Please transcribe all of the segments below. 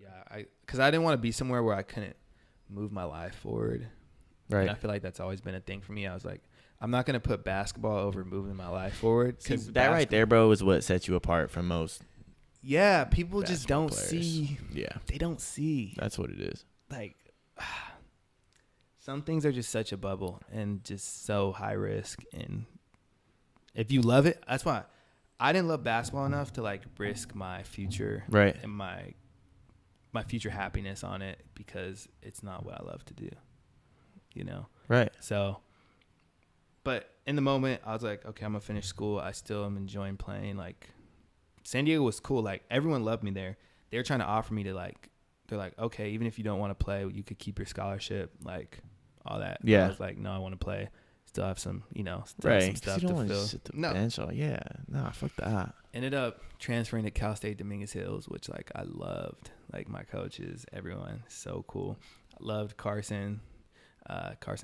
Yeah, because I didn't want to be somewhere where I couldn't move my life forward. Right. And I feel like that's always been a thing for me. I was like, I'm not gonna put basketball over moving my life forward. See, that right there, bro, is what sets you apart from most. Yeah, people just basketball don't players. see. Yeah, They don't see. that's what it is. Like, some things are just such a bubble and just so high risk. And if you love it, that's why I didn't love basketball enough to like risk my future Right. and my future happiness on it, because it's not what I love to do, you know? Right. So, but in the moment I was like, okay, I'm gonna finish school. I still am enjoying playing. Like, San Diego was cool. Like, everyone loved me there. They were trying to offer me to like, they're like, okay, even if you don't want to play, you could keep your scholarship, like all that. Yeah. I was like, no, I want to play. Still have some, still have Right. some 'Cause stuff you don't to want to fill. sit the No. bench all. Yeah. Nah, fuck that. Ended up transferring to Cal State Dominguez Hills, which like I loved. Like, my coaches, everyone, so cool. I loved Carson,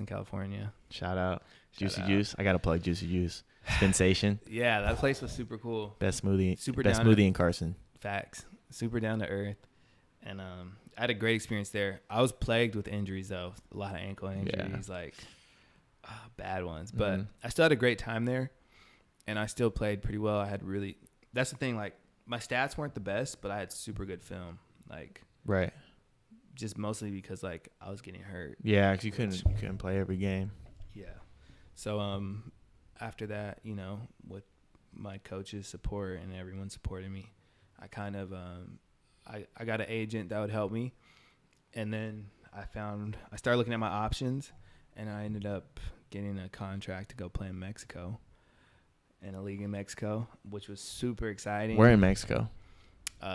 California. Shout out. Juicy out. Juice. I got to plug Juicy Juice. Sensation. Yeah, that place was super cool. Best smoothie. Super Best down to- smoothie in Carson. Facts. Super down to earth. And I had a great experience there. I was plagued with injuries, though. A lot of ankle injuries, like bad ones. But I still had a great time there. And I still played pretty well. I had really – that's the thing. Like, my stats weren't the best, but I had super good film. Like, Right. just mostly because, like, I was getting hurt. Yeah, because you couldn't play every game. Yeah. So after that, with my coach's support and everyone supporting me, I kind of I got an agent that would help me. And then I started looking at my options, and I ended up getting a contract to go play in Mexico, in a league in Mexico, which was super exciting. Where in Mexico?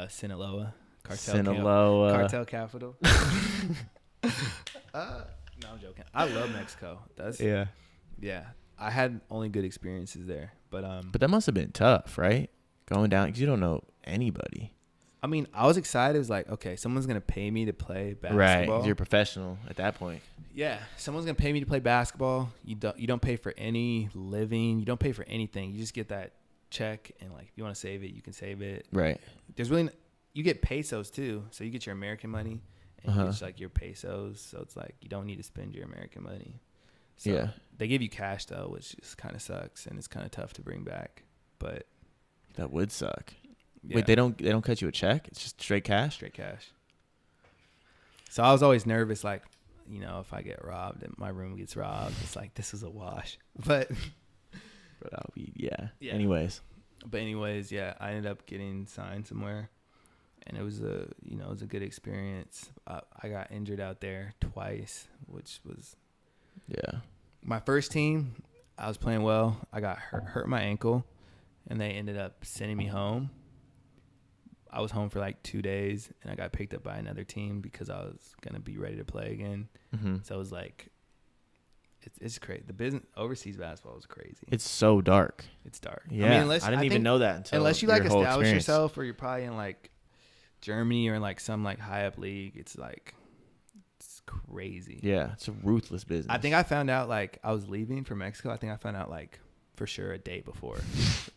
Sinaloa. Sinaloa. Cartel capital. No, I'm joking. I love Mexico. Yeah. I had only good experiences there, but that must have been tough, right? Going down because you don't know anybody. I mean, I was excited. It was like, okay, someone's gonna pay me to play basketball. Right, 'cause you're a professional at that point. Yeah, someone's gonna pay me to play basketball. You don't pay for any living. You don't pay for anything. You just get that check, and like, if you want to save it, you can save it. Right. You get pesos too, so you get your American money, and you get just like your pesos. So it's like you don't need to spend your American money. So Yeah. They give you cash though, which just kind of sucks, and it's kind of tough to bring back. But That would suck. yeah, Wait, they don't cut you a check? It's just straight cash? straight cash. So I was always nervous, like, if I get robbed and my room gets robbed, it's like, this is a wash. But That would be, yeah. Yeah. Anyways, yeah, I ended up getting signed somewhere, and it was a good experience. I got injured out there twice, which was yeah. my first team. I was playing well. I got hurt my ankle, and they ended up sending me home. I was home for like 2 days, and I got picked up by another team because I was gonna be ready to play again. Mm-hmm. So it was like, it's crazy. The business overseas basketball is crazy. It's so dark. It's dark. Yeah, I mean, I didn't even know that until unless you your like whole establish experience. yourself, or you're probably in like Germany or in like some like high up league. It's crazy. Yeah, it's a ruthless business. I think I found out like I was leaving for Mexico. I think I found out like for sure a day before,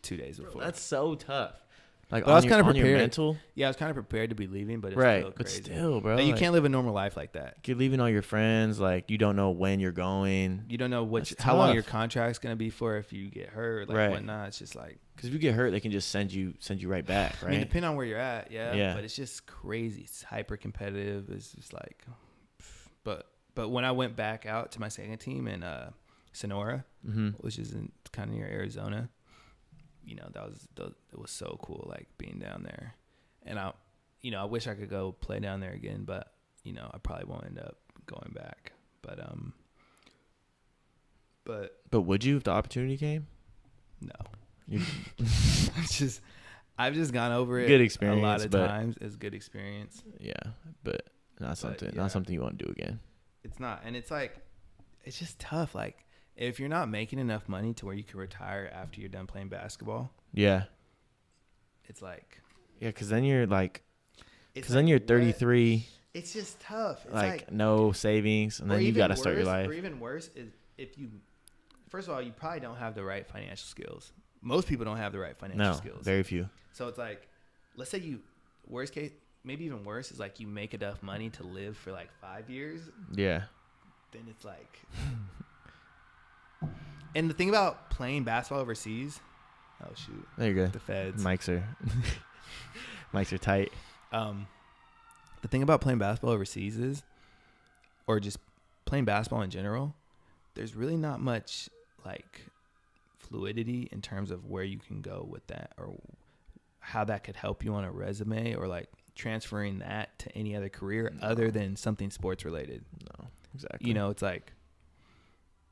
2 days before. Bro, that's so tough. Like, But I was kind of on your prepared. mental, Yeah, I was kind of prepared to be leaving, but it's right? still But crazy. still, bro, Like, you like, can't live a normal life like that. you're leaving all your friends. Like, you don't know when you're going. You don't know That's how long tough. your contract's gonna be for if you get hurt, like Right. whatnot. It's just like, Because if you get hurt, they can just send you right back, right? I mean, depending on where you're at, Yeah. But it's just crazy. It's hyper competitive. It's just like, but when I went back out to my second team in Sonora, which is kind of near Arizona, it was so cool, like being down there. And I wish I could go play down there again, but I probably won't end up going back. But would you if the opportunity came? no, You- I've just gone over it. Good experience, a lot of but- times. It's good experience. yeah, but not something. yeah. Not something you want to do again. It's not, and it's like, it's just tough. Like, if you're not making enough money to where you can retire after you're done playing basketball, Yeah, it's like, yeah. Because then you're like, it's then you're what? 33. It's just tough. It's Like no savings, and or then you even got to start your worse- life. Or even worse is if you, first of all, you probably don't have the right financial skills. Most people don't have the right financial No, skills. very few. So it's like, let's say worst case maybe even worse is like you make enough money to live for like 5 years. Yeah. Then it's like, and the thing about playing basketball overseas, oh shoot, There you go. the feds. Mics are tight. The thing about playing basketball overseas is, or just playing basketball in general, there's really not much like fluidity in terms of where you can go with that or how that could help you on a resume or like transferring that to any other career other than something sports related. No, exactly. You know, it's like,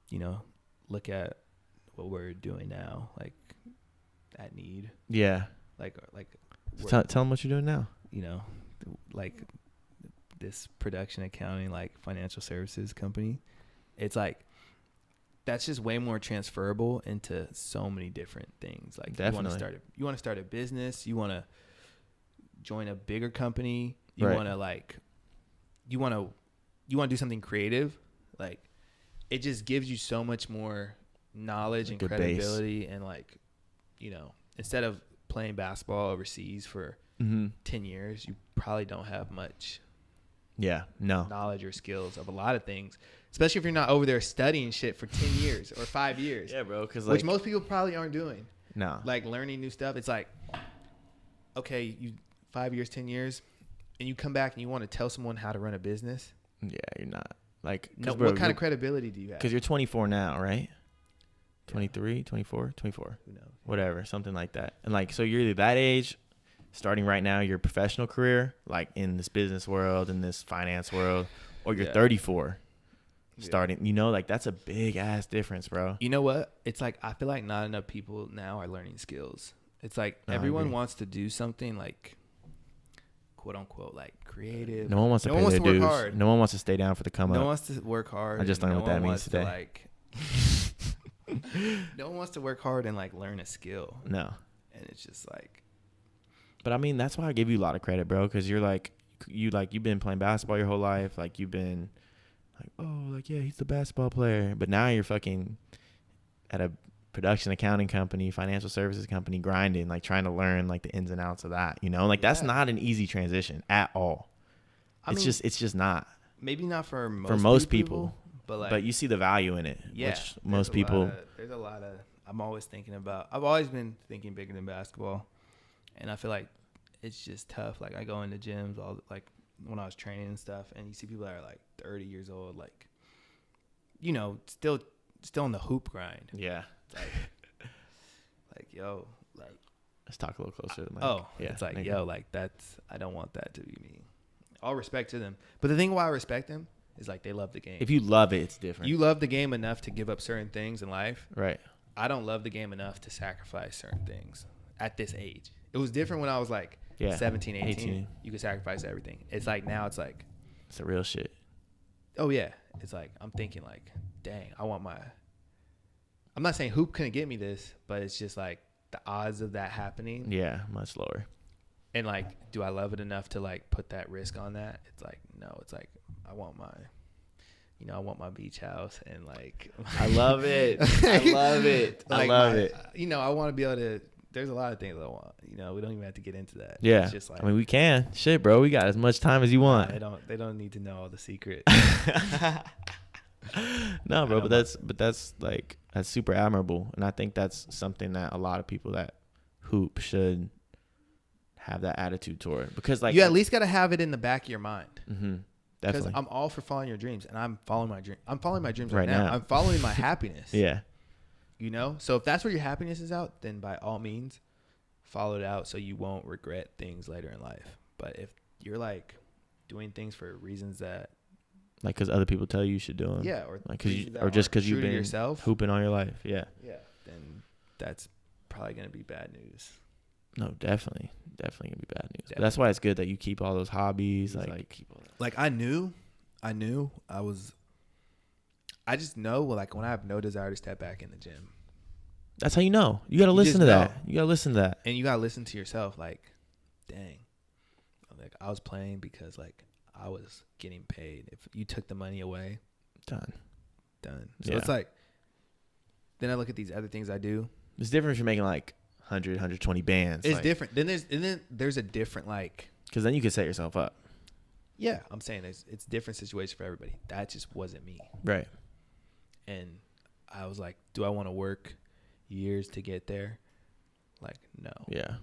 you know, look at what we're doing now, like at Need. Yeah. Like Tell them what you're doing now. You know, like this production accounting, like financial services company. It's like, that's just way more transferable into so many different things. Like Definitely. you want to start a business, you want to join a bigger company, you Right. want to like, you want to do something creative. Like it just gives you so much more knowledge and credibility and like, you know, instead of playing basketball overseas for 10 years, you probably don't have much knowledge or skills of a lot of things, especially if you're not over there studying shit for 10 years or 5 years. Yeah, bro. Cause which most people probably aren't doing. No. Like learning new stuff. It's like, okay, you 5 years, 10 years, and you come back and you want to tell someone how to run a business. Yeah, you're not. Like, no, bro, what kind of credibility do you have? Because you're 24 now, right? 23, 24, 24. Who knows? Whatever, something like that. And like, so you're either that age, starting right now your professional career, like in this business world, in this finance world, or you're 34, starting, you know, like that's a big ass difference, bro. You know what? It's like, I feel like not enough people now are learning skills. It's like everyone wants to do something like, quote unquote, like creative. No one wants to pay their dues. Hard. No one wants to stay down for the come up. No one wants to work hard. I just learned what that means today. No one wants to work hard and like learn a skill. No. And it's just like. But I mean, that's why I give you a lot of credit, bro. Because you're like, you've been playing basketball your whole life. Like you've been like, oh, like, yeah, he's the basketball player. But now you're fucking at a production accounting company, financial services company, grinding, like trying to learn like the ins and outs of that, you know, like that's not an easy transition at all. It's just not. Maybe not for most people. But you see the value in it. Yeah. Which most people. There's a lot of. I've always been thinking bigger than basketball, and I feel like it's just tough. Like I go into gyms like when I was training and stuff, and you see people that are like 30 years old, like, you know, still in the hoop grind. Yeah. Like yo, like. Let's talk a little closer to the mic. Oh, yeah. It's like yo, like I don't want that to be me. All respect to them, but the thing why I respect them is like they love the game. If you love it, it's different. You love the game enough to give up certain things in life. Right. I don't love the game enough to sacrifice certain things at this age. It was different when I was like 17, 18. You could sacrifice everything. It's like now it's like. It's the real shit. Oh, yeah. It's like I'm thinking like, dang, I'm not saying hoop couldn't get me this, but it's just like the odds of that happening. Yeah, much lower. And like, do I love it enough to like put that risk on that? It's like, no, it's like I want my beach house and like. I love it. I love it. Like I love it. You know, I want to be able to. There's a lot of things I want. You know, we don't even have to get into that. Yeah. It's just like, I mean, we can. Shit, bro. We got as much time as you want. They don't need to know all the secret. No, bro. But that's super admirable, and I think that's something that a lot of people that hoop should have that attitude toward, because like you at least got to have it in the back of your mind. Mm-hmm. Because Definitely. I'm all for following your dreams, and I'm following my dream. I'm following my dreams right now. I'm following my happiness. Yeah. You know, so if that's where your happiness is out, then by all means, follow it out so you won't regret things later in life. But if you're like doing things for reasons that, like, because other people tell you should do them, yeah, or like just because you've been yourself hooping all your life, yeah, then that's probably gonna be bad news. No, definitely gonna be bad news. But that's why it's good that you keep all those hobbies, like I knew I just know, like, when I have no desire to step back in the gym. That's how you know. You got to listen to that. You got to listen to that. And you got to listen to yourself. Like, dang. Like, I was playing because, like, I was getting paid. If you took the money away. Done. So it's like, then I look at these other things I do. It's different if you're making, like, 100, 120 bands. It's different. Then there's a different, like. Because then you could set yourself up. Yeah, I'm saying it's different situation for everybody. That just wasn't me. Right. And I was like, do I want to work years to get there? Like, no. Yeah.